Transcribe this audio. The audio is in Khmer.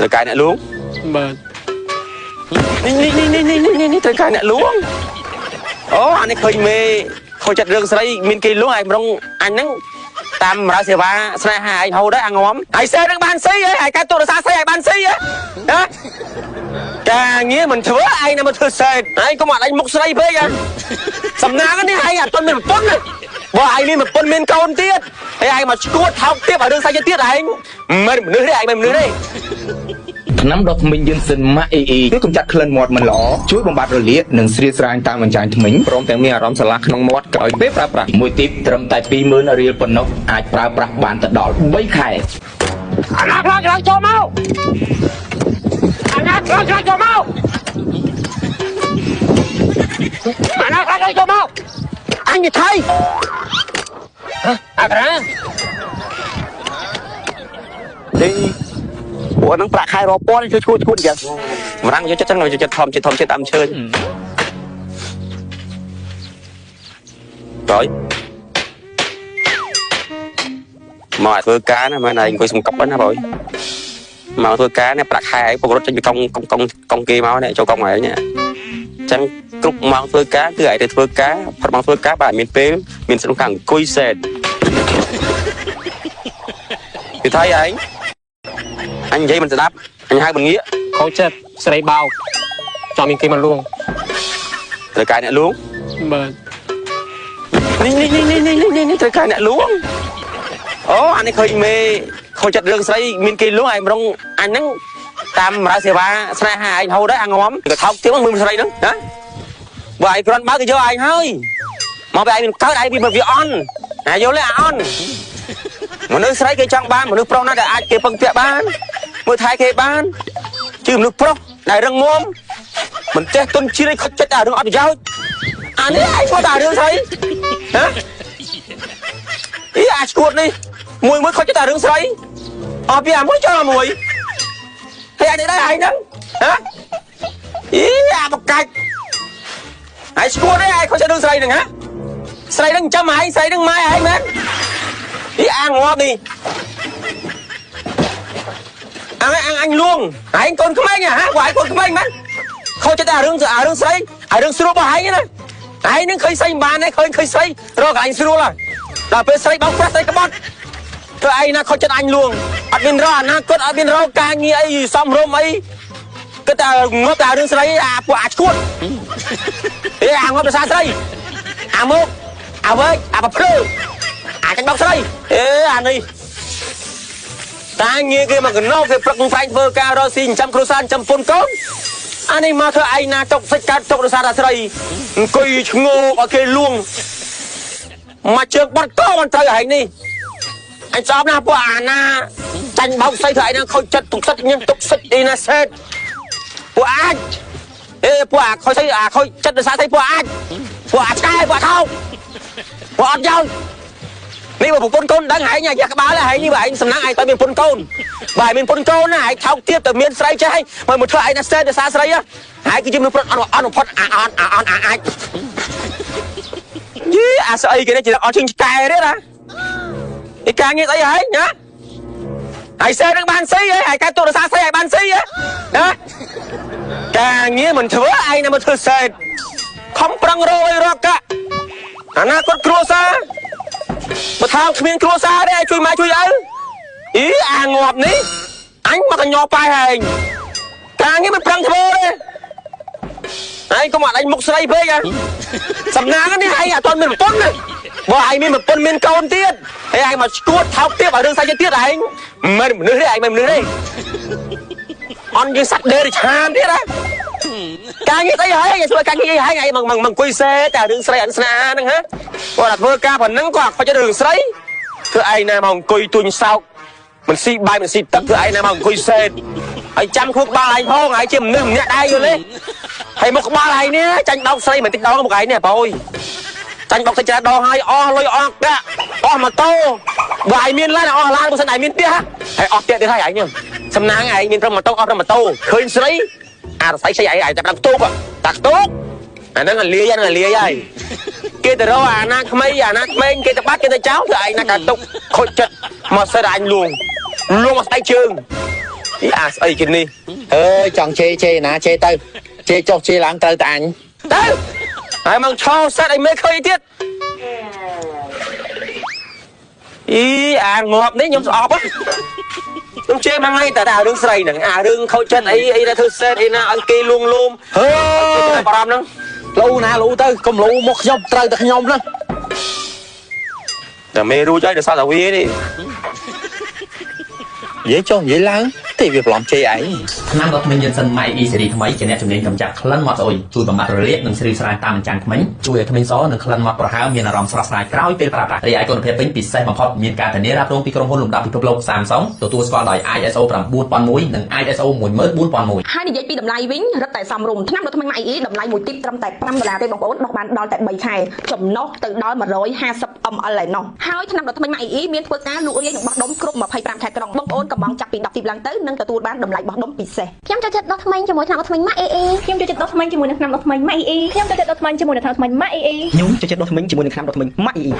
ត្រូវការអ្នកលួងបាទនេះត្រូវការអ្នកលួងអូអានេះឃើញមេខូចចិត្តរឿងស្រីមានគេលួងឯងម្ដងអញហ្នឹងតាមបម្រើសេវាស្នេហាឯងហូតដែរអាងំហើយសេនឹងបានស៊ីហ៎ហើយកាត់ទូរស័ព្ទស្រីឲ្យបានស៊ីហ៎ណាការងារមិនធ្វើឯងនៅមកធ្វើសេតឯងកុំអត់ឯងមុខស្រីពេកហ៎សំណាងនេះឯងអត់ទាន់មានប្រពន្ធបើឯងមានប្រពន្ធមានកូនទៀតហើយឯងមកឈួតថោកទៀតឲ្យរឿងសាច់ទៀតឯងមិនមនុស្សទេឯងមិនមនុស្សទេថ្នាំដុសធ្មេញយិនសិនម៉ាក់អ៊ីគឺកម្ចាត់ក្លិនមាត់មិនល្អជួយបំបត្តិរលាកនិងស្រាយស្រាញតាមបញ្ចាញធ្មេញព្រមទាំងមានអារម្មណ៍ស្រឡះក្នុងមាត់ក្រោយពេលប្រើប្រាស់មួយទីបត្រឹមតែ 20000 រៀលប៉ុណ្ណោះអាចប្រើប្រាស់បានទៅដល់3ខែអាណាខ្លាំងចូលមកអាណាខ្លាំងចូលមកអាណាខ្លាំងចូលមកអញថៃអាក្រានេះពួកនឹងប្រាក់ខែរាប់ពាន់ជួយឈួតអញ្ចឹងម្រាំងយកចិត្តចឹងយកចិត្តធំចិត្តតាមឈើតើមកធ្វើការណាមែនឯងអង្គុយសង្កប់ណាបងមកធ្វើការនេះប្រាក់ខែពករត់ចេញពីកង់គេមកនេះចូលកង់ហើយនេះអញ្ចឹងគ្រប់ម៉ោងធ្វើការគឺឯងទៅធ្វើការផុតម៉ោងធ្វើការបាទមានពេលមានស្រុកខាងអង្គុយសេតពីថៃឯងអញនិយាយមិនស្ដាប់អញហៅមិនងាកខូចចិត្តស្រីបោកចង់មានគេមកលួងត្រូវការអ្នកលួងបាទនេះត្រូវការអ្នកលួងអូអានេះឃើញមេខូចចិត្តរឿងស្រីមានគេលួងឯងម្ដងអញហ្នឹងតាមបម្រើសេវាស្នេហាឯងហូតដែរអាងំក៏ថោកទៀតមើលស្រីហ្នឹងណាបើឯងគ្រាន់បើក៏យកឯងហើយមកបើឯងមានកើតឯងវាអន់ណាយល់ទេអាអន់មនុស្សស្រីគេចង់បានមនុស្សប្រុសណាដែលអាចគេពឹងពាក់បានមើលថែគេបានជឿមនុស្សប្រុសដែលរឹងមាំមិនចេះទុនជ្រាយខុចចិត្តតែរឿងអត់ប្រយោជន៍អានេះឯងមកតែរឿងស្រីណាអីអាឈួតនេះមួយខុចចិត្តតែរឿងស្រីអត់ពីអាមួយចូលអាមួយហើយអញដែរឯងហ្នឹងណាអីអាបកាច់ឯងឈួតទេឯងខុចចិត្តរឿងស្រីហ្នឹងណាស្រីហ្នឹងចាំឯងស្រីហ្នឹងម៉ែឯងមែនអីអាងងាប់នេះអញលួងឯងកូនក្មេងហ៎បើឯងកូនក្មេងមែនខូចចិត្តតែរឿងស្រីរឿងស្រួលរបស់ឯងណាឯងនឹងឃើញស្រីមិនបានទេឃើញស្រីរកឯងស្រួលហើយដល់ពេលស្រីបោកប្រាស់ស្រីក្បត់ទៅឯងណាខូចចិត្តអញលួងអត់មានរកអនាគតអត់មានរកការងារអីសំរុំអីគឺតែងាប់តែរឿងស្រីអាពួកអាឈួតអេអាងាប់ភាសាស្រីអាមកអាវើអាប្រភ្លើអាចាញ់បោកស្រីអេអានេះតាងារគេមកកណោគេព្រឹកប្រែងធ្វើការរកស៊ីចិញ្ចឹមគ្រួសារចិញ្ចឹមពុនកូនអានេះមកធ្វើឯងណាចុកសិចកាត់ចុករសារតែស្រីអង្គុយឈ្ងោកឲ្យគេលួងមកជើងបាត់កោមិនត្រូវឯងនេះអញស្អប់ណាពួកអាណាចាញ់បោកស្រីធ្វើឯងណាខូចចិត្តទុកសិតញ៉ឹងទុកសិតអីណាសេតពួកអាចអេពួកអាខូចស្រីអាខូចចិត្តរសារស្រីពួកអាចពួកអាឆ្កែពួកអាថោកពួកអត់យោនេះបើប្រពន្ធកូនដឹងហែងយ៉ាក្បាលហែងនេះបើឯងសំណាងឯងទៅមានប្រពន្ធកូនបើឯងមានប្រពន្ធកូនណាឯងថោកទៀតទៅមានស្រីចេះហើយមកធ្វើឯងណាស្ទែនដោយសារស្រីហ៎ហើយគឺជាមនុស្សប្រុសអន់បំផុតអាអាចយីអាស្អីគេនេះជាអត់ជិះឆ្កែទេណាឯការងារស្អីហែងណាហើយសេនឹងបានស៊ីហើយកាត់ទូរស័ព្ទស្រីឲ្យបានស៊ីហ៎ណាការងារមិនធ្វើឯងណាមកធ្វើសេតខំប្រឹងរយរកកាអនាគតគ្រួសារបើថាគ្មានគ្រួសារទេជួយម៉ែជួយឪអីអាងាប់នេះអញមកកញ្ញោប៉ែហែងការងារមិនប្រឹងធ្វើទេឯងកុំអត់ឯងមុខស្រីពេកហ៎សំណាងនេះឯងអត់ទាន់មានប្រពន្ធទេបើឯងមានប្រពន្ធមានកូនទៀតហើយឯងមកឈួតថោកទៀតឲ្យរឿងសាច់ទៀតឯងមិនមនុស្សទេឯងមិនមនុស្សទេអន់យើងសត្វដេរិឆានទៀតហ៎ការងារស្អីហើយឯងធ្វើការងារអីហើយឯងមកអង្គុយសេតែរឿងស្រីអត់ស្នាហ្នឹងហ៎គាត់ធ្វើការប៉ុណ្ណឹងគាត់ខ្វះរឿងស្រីធ្វើឯងណាមកអង្គុយទុញសោកមិនស៊ីបាយមិនស៊ីទឹកធ្វើឯងណាមកអង្គុយសេតហើយចាំខួរក្បាលឯងផងហើយជាមនុស្សម្នាក់ដែរយល់ទេហើយមកក្បាលឯងនេះចាញ់បោកស្រីមិនតិចដងមកឯងនេះបងអើយចាញ់បោកស្រីច្រើនដងហើយអស់លុយអស់កាក់អស់ម៉ូតូបើឯងមានឡានអស់ឡានបើសិនឯងមានផ្ទះហើយអស់ផ្ទះទៀតហើយឯងសំណាងឯងមានប្រម៉ូតូអស់ប្រម៉ូតូឃើញស្រីអារស័យខ្ចីឯងតែដាក់ខ្ទូកតាខ្ទូកអាហ្នឹងលាយហើយគេទៅរកអាណាក្មេងគេទៅបាត់គេទៅចោលធ្វើឯងណាកាទុកខូចចិត្តមកសិតអញលួងមកស្អែកជើង à ấy cái này chọn chê nè chê tư chê cho chê lãng tư tại anh tới ai mang cho sát anh mới khơi tiết ý à ngọt đấy nhóm sọp á nhóm chê mang ngay tại đương sầy nè đương khâu chân ấy đã thư xe ấy na ăn kia luôn luôn bà làm nó lâu nè lâu tư cùng lâu một nhom tư từ nhom đó là mê ru chơi được sao tao quý đi dễ cho dễ lãng thì việc làm chê ấy ឆ្នាំដល់ថ្មីយើងសិនម៉ៃអ៊ីសេរីថ្មីជាអ្នកជំនាញកម្ចាត់ក្លិនមាត់ស្អុយជួយបំបត្តិរលាកនិងស្រីស្រាយតាមអញ្ចឹងថ្មីជួយឲ្យថ្មីសនិងក្លិនមាត់ប្រហើមមានអារម្មណ៍ស្រស់ស្រាយក្រោយពេលប្រើប្រាស់រីឯគុណភាពវិញពិសេសបំផុតមានការធានារ៉ាប់រងពីក្រុមហ៊ុនលំដាប់ពិភពលោក Samsung ទទួលស្គាល់ដោយ ISO 9001 និង ISO 14001 ហើយនិយាយពីតម្លៃវិញរឹតតែសមរម្យឆ្នាំដល់ថ្មីម៉ៃអ៊ីតម្លៃមួយទីបត្រឹមតែ$5ទេបងប្អូនដុសបានដល់តែ3ខែចំណុះទៅដល់150 ml ឯណោះហើយឆ្នាំដល់ថ្មីម៉ៃអ៊ីមានធ្វើការលក់រាយនឹងបោះដុំគ្រប់25ខែក្រុងបងប្អូនកំងចាប់ពី10ទីបឡើងទៅនឹងទទួលបានតម្លៃបោះដុំពិសេសខ្ញុំចូលចិត្តដុសថ្មីជាមួយឆ្នាំដល់ថ្មីម៉ាក់អ៊ីខ្ញុំចូលចិត្តដុសថ្មីជាមួយនឹងឆ្នាំដល់ថ្មីម៉ាក់អ៊ីខ្ញុំចូលចិត្តដុសថ្មីជាមួយនឹងឆ្នាំដល់ថ្មីម៉ាក់អ៊ី ខ្ញុំចូលចិត្តដុសថ្មីជាមួយនឹងឆ្នាំដុសថ្មីម៉ាក់អ៊ី